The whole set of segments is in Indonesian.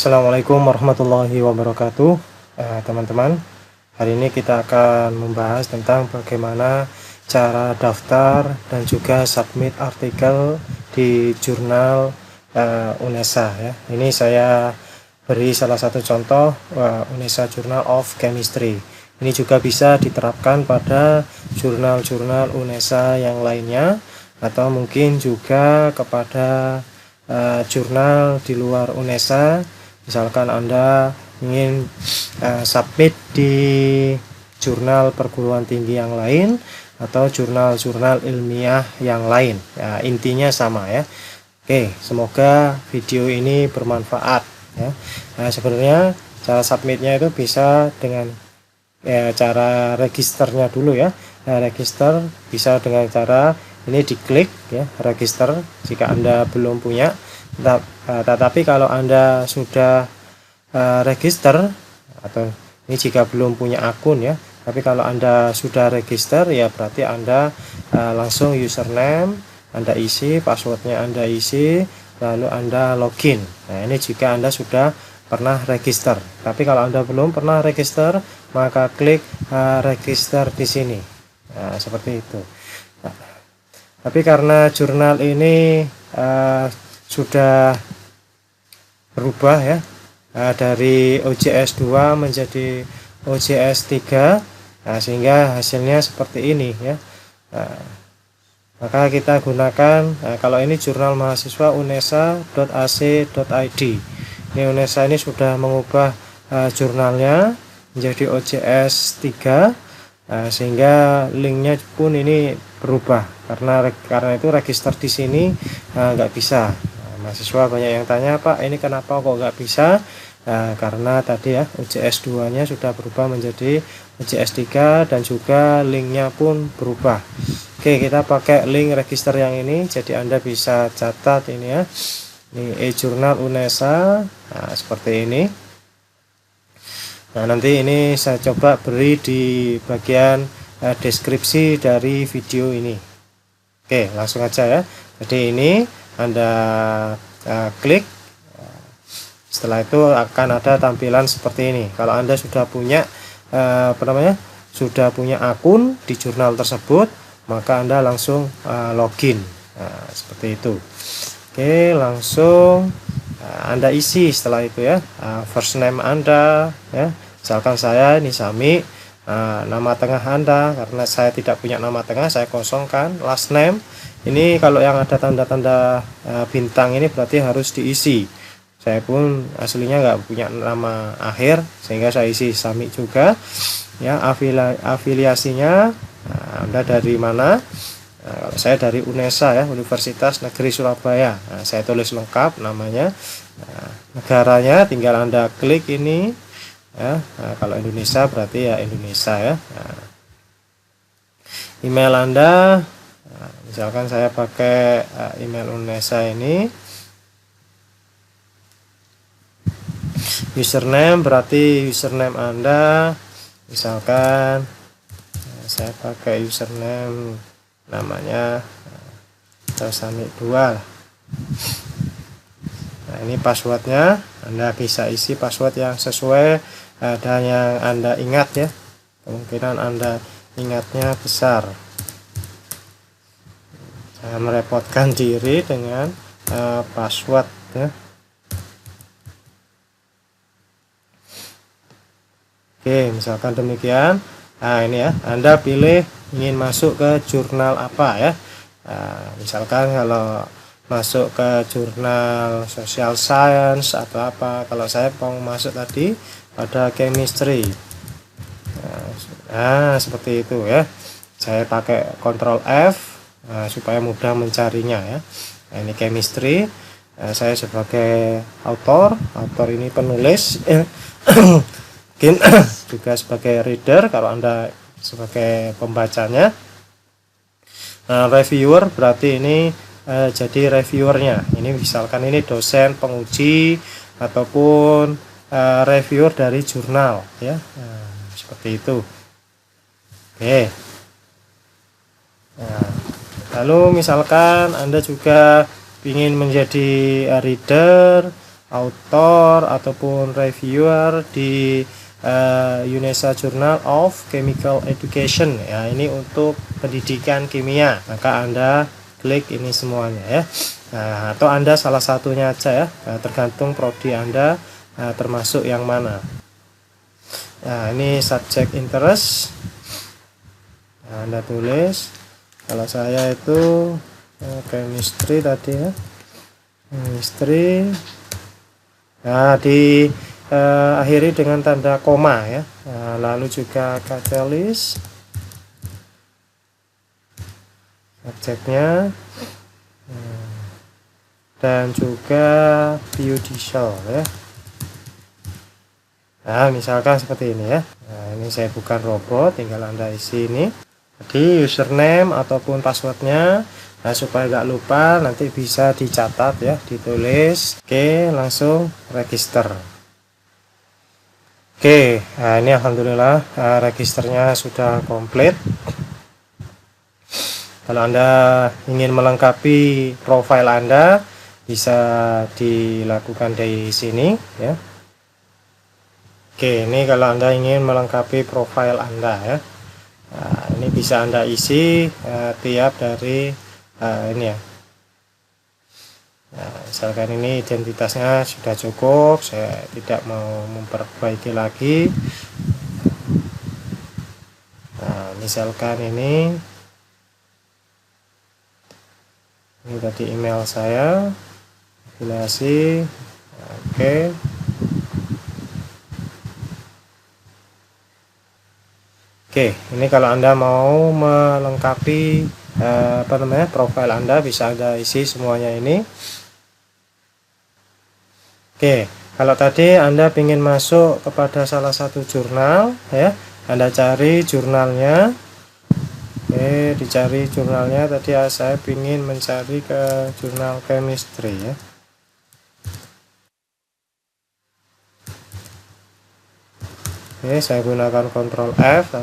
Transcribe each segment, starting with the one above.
Assalamualaikum warahmatullahi wabarakatuh. Teman-teman, hari ini kita akan membahas tentang bagaimana cara daftar dan juga submit artikel di jurnal UNESA ya. Ini saya beri salah satu contoh UNESA Journal of Chemistry. Ini juga bisa diterapkan pada jurnal-jurnal UNESA yang lainnya, atau mungkin juga kepada jurnal di luar UNESA. Misalkan Anda ingin submit di jurnal perguruan tinggi yang lain atau jurnal-jurnal ilmiah yang lain ya, intinya sama ya. Oke, semoga video ini bermanfaat ya. Sebenarnya cara submitnya itu bisa dengan cara registernya dulu ya. Register bisa dengan cara ini diklik ya, register jika Anda belum punya. Tetapi kalau Anda sudah register, atau ini jika belum punya akun ya, tapi kalau Anda sudah register ya berarti Anda langsung username Anda isi, passwordnya Anda isi, lalu Anda login. Nah, ini jika Anda sudah pernah register. Tapi kalau Anda belum pernah register, maka klik register di sini. Nah, seperti itu. Nah, tapi karena jurnal ini sudah berubah ya, dari OJS 2 menjadi OJS 3, sehingga hasilnya seperti ini ya. Maka kita gunakan, kalau ini jurnal mahasiswa unesa.ac.id. Ini UNESA ini sudah mengubah jurnalnya menjadi OJS 3, sehingga linknya pun ini berubah karena itu register di sini nggak bisa. Mahasiswa banyak yang tanya, Pak, ini kenapa kok nggak bisa? Karena tadi ya OJS 2 nya sudah berubah menjadi OJS 3 dan juga linknya pun berubah. Oke, kita pakai link register yang ini, jadi Anda bisa catat ini ya, ini e-jurnal UNESA, seperti ini. Nah, nanti ini saya coba beri di bagian deskripsi dari video ini. Oke, langsung aja ya. Jadi ini Anda klik, setelah itu akan ada tampilan seperti ini. Kalau Anda sudah punya sudah punya akun di jurnal tersebut, maka Anda langsung login. Seperti itu. Oke, langsung Anda isi setelah itu ya, first name Anda ya. Misalkan saya ini Sami, nama tengah Anda, karena saya tidak punya nama tengah saya kosongkan. Last name ini kalau yang ada tanda-tanda bintang ini berarti harus diisi. Saya pun aslinya nggak punya nama akhir, sehingga saya isi Sami juga ya. Afiliasinya, Anda dari mana? Kalau saya dari UNESA ya, Universitas Negeri Surabaya. Saya tulis lengkap namanya. Negaranya tinggal Anda klik ini ya. Kalau Indonesia berarti ya Indonesia ya. Email Anda, misalkan saya pakai email UNESA ini. Username berarti username Anda, misalkan saya pakai username namanya Sami 2. Nah, ini passwordnya, Anda bisa isi password yang sesuai dan yang Anda ingat ya. Kemungkinan Anda ingatnya besar. Jangan merepotkan diri dengan password ya. Oke, misalkan demikian. Nah, ini ya, Anda pilih ingin masuk ke jurnal apa ya. Misalkan kalau masuk ke jurnal social science atau apa. Kalau saya mau masuk tadi pada chemistry. Nah, seperti itu ya. Saya pakai Ctrl F supaya mudah mencarinya ya. Nah, ini chemistry. Saya sebagai author ini penulis. Mungkin juga sebagai reader kalau Anda sebagai pembacanya. Reviewer berarti ini jadi reviewernya. Ini misalkan ini dosen, penguji, ataupun reviewer dari jurnal ya. Seperti itu. Oke. Lalu misalkan Anda juga ingin menjadi reader author ataupun reviewer di UNESA Journal of Chemical Education ya. Ini untuk pendidikan kimia, maka Anda klik ini semuanya ya. Nah, atau Anda salah satunya aja ya, tergantung prodi Anda termasuk yang mana. Nah, ini subject interest. Nah, Anda tulis, kalau saya itu chemistry tadi ya, chemistry. Nah, di akhiri dengan tanda koma ya. Nah, lalu juga catalyst subjeknya, dan juga biodiesel ya. Nah, misalkan seperti ini ya. Nah, ini saya bukan robot, tinggal Anda isi ini jadi username ataupun passwordnya. Nah, supaya nggak lupa nanti bisa dicatat ya, ditulis. Oke, langsung register. Oke, nah ini alhamdulillah registernya sudah komplit. Kalau Anda ingin melengkapi profil Anda, bisa dilakukan di sini ya. Oke, ini kalau Anda ingin melengkapi profil Anda ya. Nah, ini bisa Anda isi tiap dari ini ya. Nah, misalkan ini identitasnya sudah cukup, saya tidak mau memperbaiki lagi. Nah, misalkan ini tadi email saya, afiliasi, oke. Oke, ini kalau Anda mau melengkapi profil Anda, bisa Anda isi semuanya ini. Oke, kalau tadi Anda ingin masuk kepada salah satu jurnal ya, Anda cari jurnalnya. Oke, dicari jurnalnya. Tadi saya ingin mencari ke jurnal chemistry ya. Oke, saya gunakan Ctrl F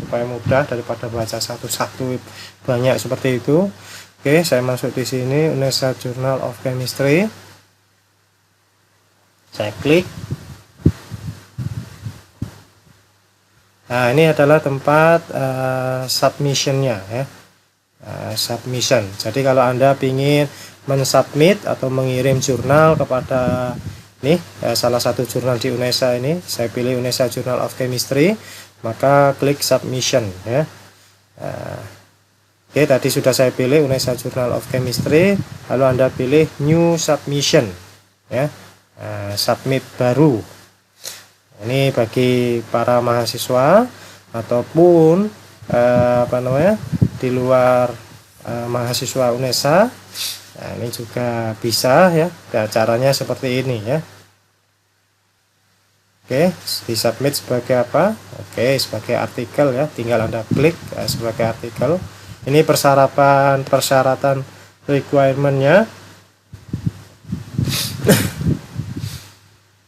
supaya mudah daripada baca satu-satu banyak seperti itu. Oke, saya masuk di sini UNESA Journal of Chemistry. Saya klik. Nah, ini adalah tempat submissionnya ya. Submission. Jadi kalau Anda ingin mensubmit atau mengirim jurnal kepada ini salah satu jurnal di UNESA ini, saya pilih UNESA Journal of Chemistry, maka klik submission ya. Oke, tadi sudah saya pilih UNESA Journal of Chemistry, lalu Anda pilih new submission ya. Submit baru. Ini bagi para mahasiswa ataupun di luar mahasiswa UNESA. Nah, ini juga bisa ya. Nah, caranya seperti ini ya. Oke, disubmit sebagai apa? Oke, sebagai artikel ya. Tinggal Anda klik sebagai artikel. Ini persyaratan requirement-nya.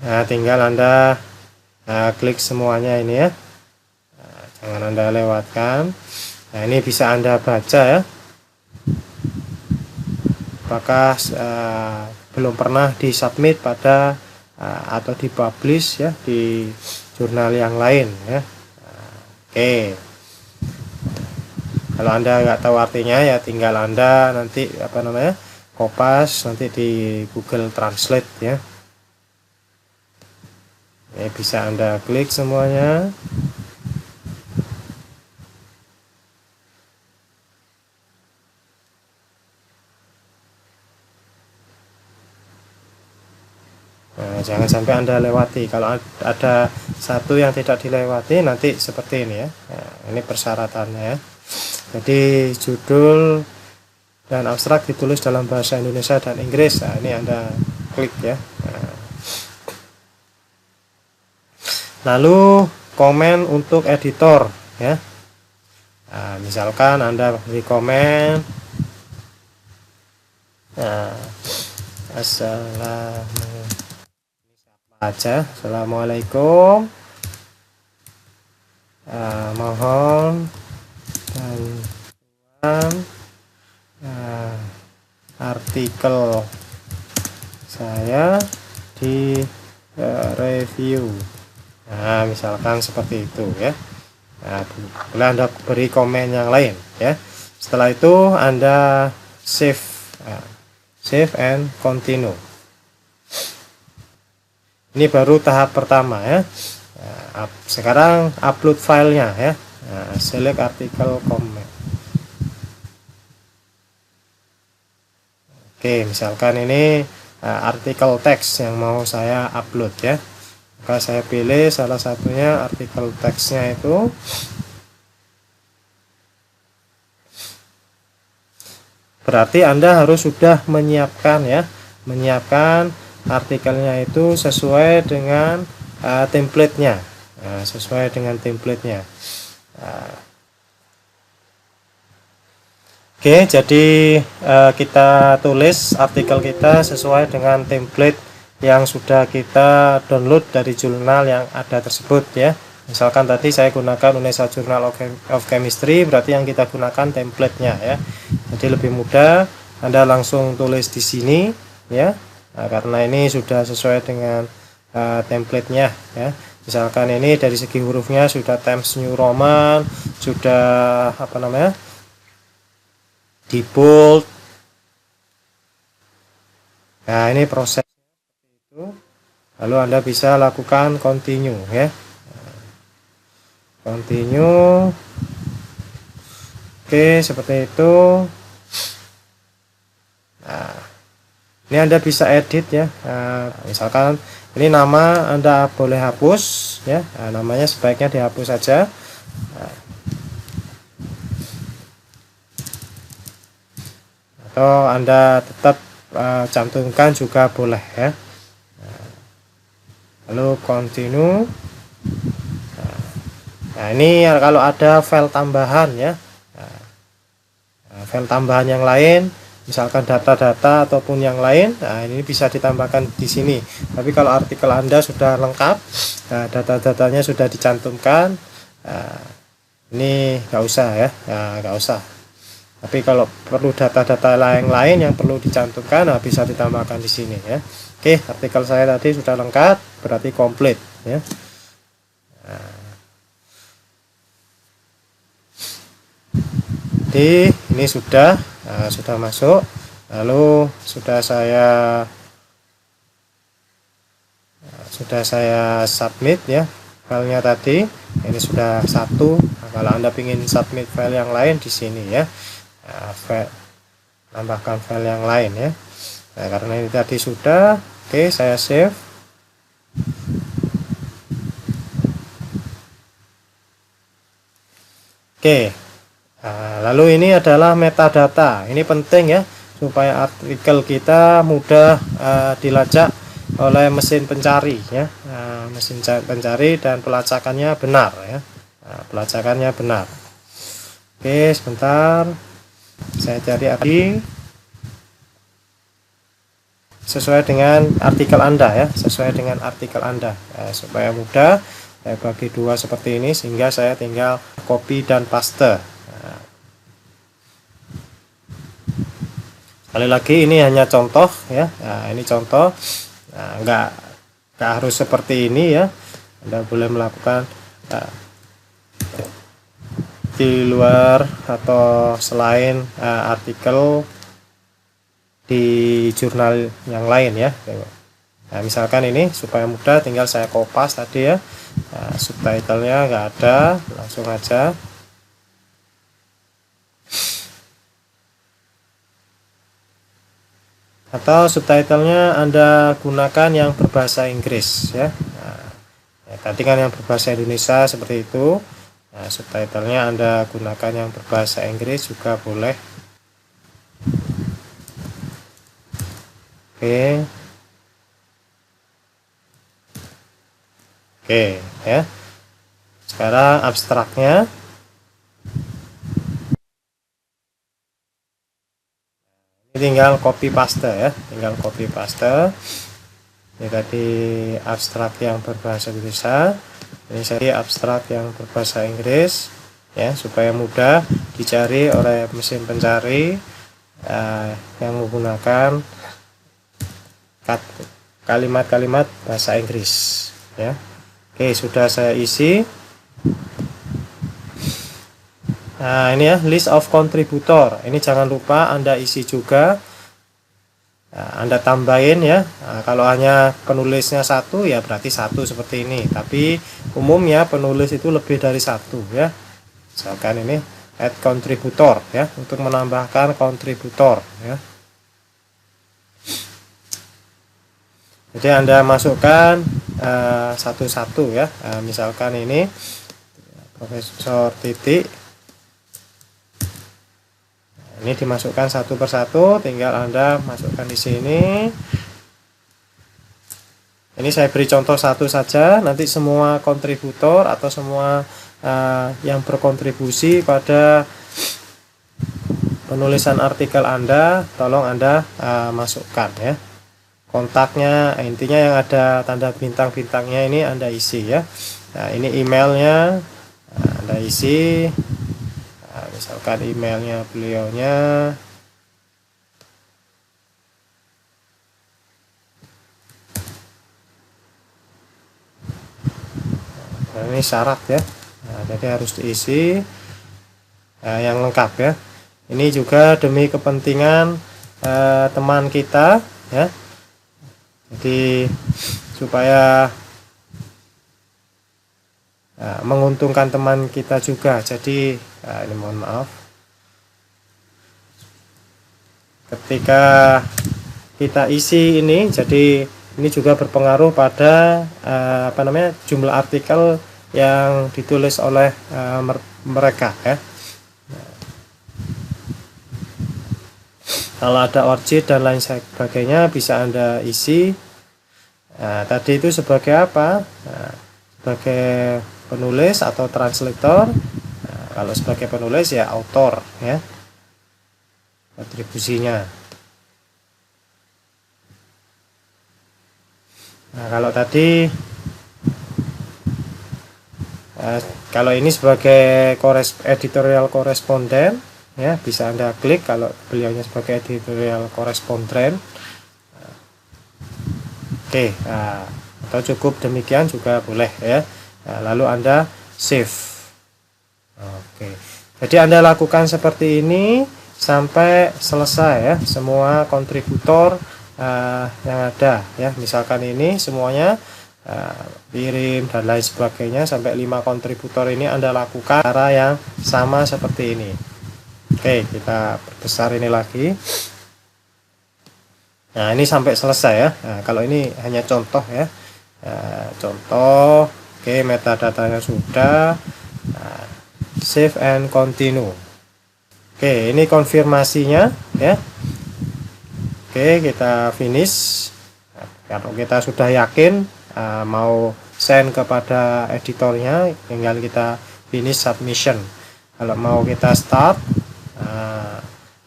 Nah, tinggal Anda klik semuanya ini ya. Nah, jangan Anda lewatkan. Nah, ini bisa Anda baca ya. Apakah belum pernah disubmit pada atau dipublish ya di jurnal yang lain ya. Oke. Kalau Anda nggak tahu artinya ya tinggal Anda nanti kopas nanti di Google Translate ya. Ini bisa Anda klik semuanya. Nah, jangan sampai Anda lewati. Kalau ada satu yang tidak dilewati nanti seperti ini ya. Nah, ini persyaratannya ya. Jadi judul dan abstrak ditulis dalam bahasa Indonesia dan Inggris. Nah, ini Anda klik ya. Nah. Lalu komen untuk editor ya. Nah, misalkan Anda beri komen Assalamualaikum, mohon bantuan artikel saya di review. Nah, misalkan seperti itu ya. Nah, boleh Anda beri komen yang lain ya. Setelah itu Anda save, save and continue. Ini baru tahap pertama ya. Nah, sekarang upload filenya ya. Nah, select artikel comment. Oke, misalkan ini artikel teks yang mau saya upload ya. Maka saya pilih salah satunya artikel teksnya itu. Berarti Anda harus sudah menyiapkan ya, menyiapkan artikelnya itu sesuai dengan template-nya. Nah, sesuai dengan template-nya. Oke, jadi kita tulis artikel kita sesuai dengan template yang sudah kita download dari jurnal yang ada tersebut ya. Misalkan tadi saya gunakan Unesa Journal of Chemistry, berarti yang kita gunakan template-nya ya. Jadi lebih mudah, Anda langsung tulis di sini ya. Nah, karena ini sudah sesuai dengan template-nya ya. Misalkan ini dari segi hurufnya sudah Times New Roman, sudah apa namanya? Di bold. Nah, ini proses itu. Lalu Anda bisa lakukan continue ya. Continue. Oke, seperti itu. Nah, ini Anda bisa edit ya. Nah, misalkan ini nama Anda boleh hapus ya. Nah, namanya sebaiknya dihapus saja. Nah, atau Anda tetap cantumkan juga boleh ya. Lalu continue. Nah, ini kalau ada file tambahan ya. Nah, file tambahan yang lain, misalkan data-data ataupun yang lain, nah ini bisa ditambahkan di sini. Tapi kalau artikel Anda sudah lengkap, nah, data-datanya sudah dicantumkan, nah, ini nggak usah ya, nah, nggak usah. Tapi kalau perlu data-data lain yang perlu dicantumkan, nah, bisa ditambahkan di sini ya. Oke, artikel saya tadi sudah lengkap, berarti komplit ya. Nah, jadi ini sudah masuk, lalu sudah saya submit ya filenya tadi. Ini sudah satu. Nah, kalau Anda ingin submit file yang lain di sini ya. Nah, tambahkan file yang lain ya. Nah, karena ini tadi sudah, oke, saya save. Oke. Nah, lalu ini adalah metadata. Ini penting ya, supaya artikel kita mudah dilacak oleh mesin pencari ya. Nah, mesin pencari dan pelacakannya benar ya. Nah, pelacakannya benar. Oke, sebentar. Saya cari artikel sesuai dengan artikel Anda ya, sesuai dengan artikel Anda supaya mudah. Saya bagi dua seperti ini sehingga saya tinggal copy dan paste. Nah, sekali lagi ini hanya contoh ya. Nah, ini contoh. Nah, enggak harus seperti ini ya. Anda boleh melakukan di luar atau selain artikel di jurnal yang lain ya. Nah, misalkan ini supaya mudah tinggal saya kopas tadi ya. Nah, subtitlenya nggak ada, langsung aja. Atau subtitlenya Anda gunakan yang berbahasa Inggris ya. Nah, ya, tadi kan yang berbahasa Indonesia seperti itu. Nah, subtitlenya Anda gunakan yang berbahasa Inggris juga boleh. Oke. Oke ya. Sekarang abstraknya. Ini tinggal copy paste ya, tinggal copy paste. Ini tadi abstrak yang berbahasa Indonesia. Ini saya abstrak yang berbahasa Inggris ya, supaya mudah dicari oleh mesin pencari yang menggunakan kalimat-kalimat bahasa Inggris ya. Oke, sudah saya isi. Nah, ini ya list of contributor. Ini jangan lupa Anda isi juga. Nah, Anda tambahin ya. Nah, kalau hanya penulisnya satu ya berarti satu seperti ini. Tapi umumnya penulis itu lebih dari satu ya. Misalkan ini add contributor ya, untuk menambahkan kontributor ya. Jadi Anda masukkan satu-satu ya. Misalkan ini Profesor Titik. Ini dimasukkan satu persatu, tinggal Anda masukkan di sini. Ini saya beri contoh satu saja, nanti semua kontributor atau semua yang berkontribusi pada penulisan artikel Anda, tolong Anda masukkan ya. Kontaknya, intinya yang ada tanda bintang-bintangnya ini Anda isi ya. Nah, ini emailnya Anda isi. Misalkan emailnya beliaunya, nah, ini syarat ya. Nah, jadi harus diisi yang lengkap ya. Ini juga demi kepentingan teman kita ya. Jadi supaya menguntungkan teman kita juga. Jadi ini mohon maaf, ketika kita isi ini, jadi ini juga berpengaruh pada jumlah artikel yang ditulis oleh mereka ya. Kalau ada origin dan lain sebagainya bisa Anda isi. Nah, tadi itu sebagai apa? Nah, sebagai penulis atau translator. Nah, kalau sebagai penulis ya author ya, kontribusinya. Nah, kalau tadi kalau ini sebagai editorial koresponden ya, bisa Anda klik kalau beliaunya sebagai editorial koresponden. Oke, atau cukup demikian juga boleh ya. Nah, lalu Anda save. Oke, jadi Anda lakukan seperti ini sampai selesai ya, semua kontributor yang ada ya. Misalkan ini semuanya kirim dan lain sebagainya, sampai 5 kontributor ini Anda lakukan cara yang sama seperti ini. Oke, kita perbesar ini lagi. Nah, ini sampai selesai ya. Nah, kalau ini hanya contoh ya. Contoh. Oke, metadatanya sudah. Nah, save and continue. Oke, ini konfirmasinya ya. Oke, kita finish. Nah, kalau kita sudah yakin mau send kepada editornya, tinggal kita finish submission. Kalau mau kita start,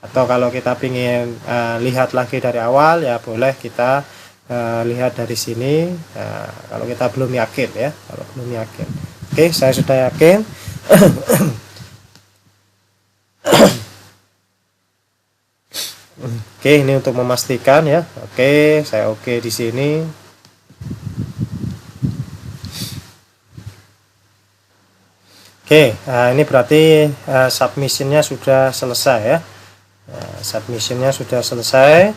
atau kalau kita ingin lihat lagi dari awal ya boleh kita lihat dari sini. Kalau kita belum yakin ya, kalau belum yakin. Oke, saya sudah yakin. Oke, ini untuk memastikan ya. Oke, saya oke di sini. Oke, ini berarti submissionnya sudah selesai ya. Submissionnya sudah selesai.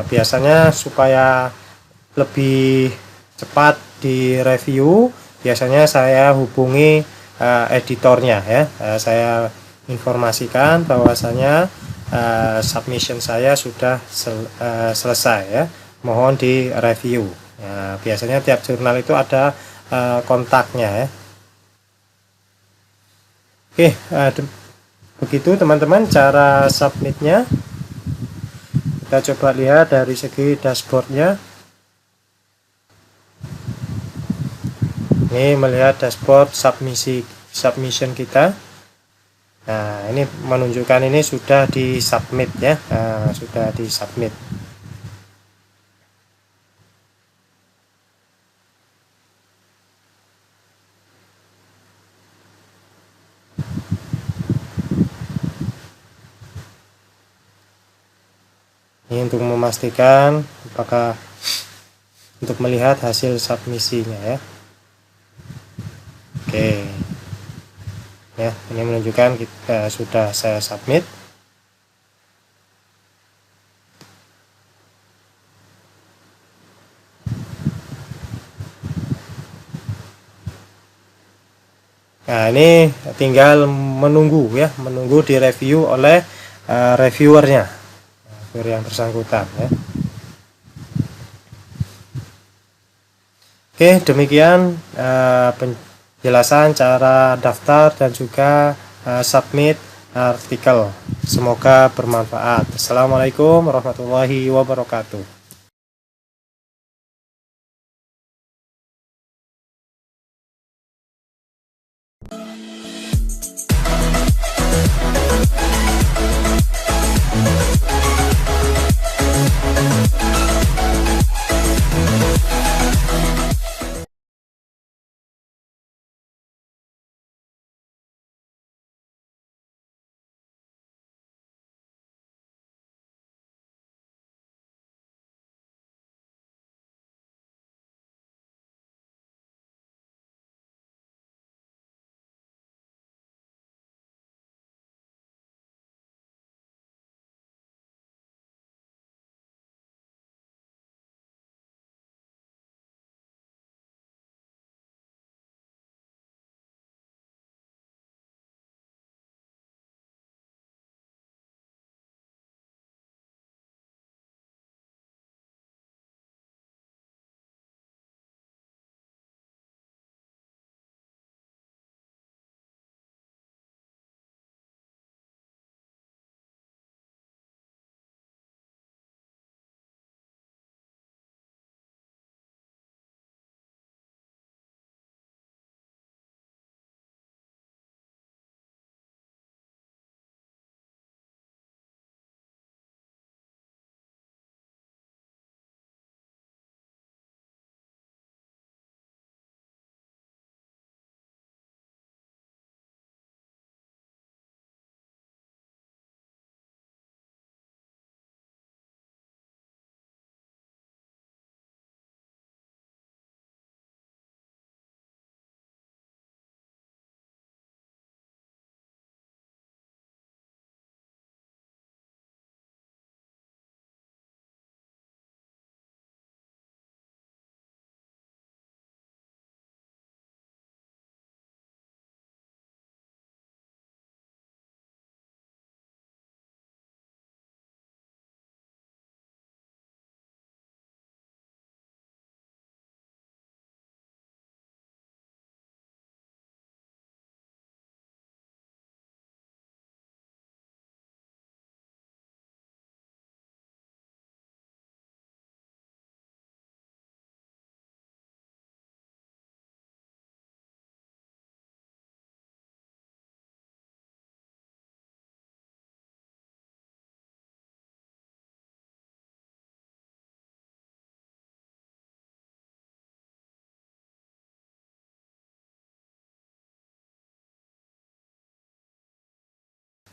Biasanya supaya lebih cepat di review, biasanya saya hubungi editornya ya. Saya informasikan bahwasanya submission saya sudah selesai ya, mohon di review. Biasanya tiap jurnal itu ada kontaknya ya. Oke, begitu teman-teman cara submitnya. Kita coba lihat dari segi dashboardnya. Ini melihat dashboard submission kita. Nah, ini menunjukkan ini sudah di submit ya. Sudah di submit. Ini untuk memastikan apakah untuk melihat hasil submisinya ya. Oke ya, ini menunjukkan kita sudah saya submit. Nah, ini tinggal menunggu ya, menunggu direview oleh reviewernya, reviewer yang bersangkutan ya. Oke, demikian penjelasan cara daftar dan juga submit artikel. Semoga bermanfaat. Assalamualaikum warahmatullahi wabarakatuh.